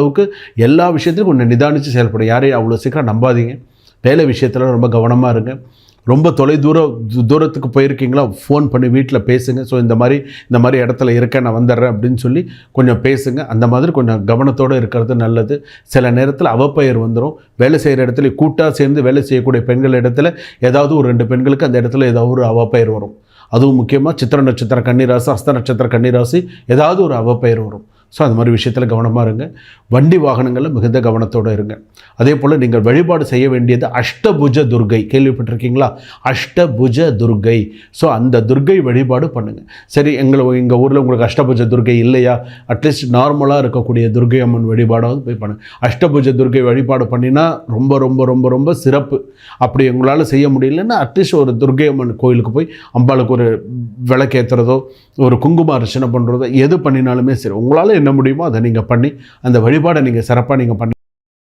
அளவுக்கு எல்லா விஷயத்திலும் கொஞ்சம் நிதானித்து செயல்படும். யாரையும் அவ்வளோ சீக்கிரம் நம்பாதீங்க. வேலை விஷயத்தில் ரொம்ப கவனமாக இருங்க. ரொம்ப தூரத்துக்கு போயிருக்கீங்களா, ஃபோன் பண்ணி வீட்டில் பேசுங்க. ஸோ இந்த மாதிரி இடத்துல இருக்கேன், நான் வந்துடுறேன் அப்படின்னு சொல்லி கொஞ்சம் பேசுங்க. அந்த மாதிரி கொஞ்சம் கவனத்தோடு இருக்கிறது நல்லது. சில நேரத்தில் அவப்பெயர் வந்துடும். வேலை செய்கிற இடத்துல கூட்டாக சேர்ந்து வேலை செய்யக்கூடிய பெண்கள் இடத்துல ஏதாவது ஒரு 2 பெண்களுக்கு அந்த இடத்துல ஏதாவது ஒரு அவப்பெயர் வரும். அதுவும் முக்கியமாக சித்திரை நட்சத்திர கன்னிராசி, ஹஸ்த நட்சத்திர கன்னிராசி ஏதாவது ஒரு அவப்பெயர் வரும். ஸோ அந்த மாதிரி விஷயத்தில் கவனமாக இருங்க. வண்டி வாகனங்களில் மிகுந்த கவனத்தோடு இருங்க. அதே போல் நீங்கள் வழிபாடு செய்ய வேண்டியது அஷ்டபுஜ துர்கை. கேள்விப்பட்டிருக்கீங்களா? அஷ்டபுஜ துர்கை. ஸோ அந்த துர்கை வழிபாடு பண்ணுங்கள். சரி, எங்கள் ஊரில் உங்களுக்கு அஷ்டபுஜ துர்கை இல்லையா, அட்லீஸ்ட் நார்மலாக இருக்கக்கூடிய துர்கை அம்மன் வழிபாடாவது போய் பண்ணுங்கள். அஷ்டபுஜ துர்கை வழிபாடு பண்ணினா ரொம்ப ரொம்ப ரொம்ப ரொம்ப சிறப்பு. அப்படி உங்களால் செய்ய முடியலன்னா அட்லீஸ்ட் ஒரு துர்கை அம்மன் கோயிலுக்கு போய் அம்பாளுக்கு ஒரு விளக்கேற்றுறதோ ஒரு குங்கும அர்ச்சனை பண்ணுறதோ எது பண்ணினாலுமே சரி, உங்களால் என்ன முடியுமோ அதை நீங்கள் பண்ணி அந்த வழிபாடை நீங்கள் சிறப்பாக நீங்கள் பண்ணி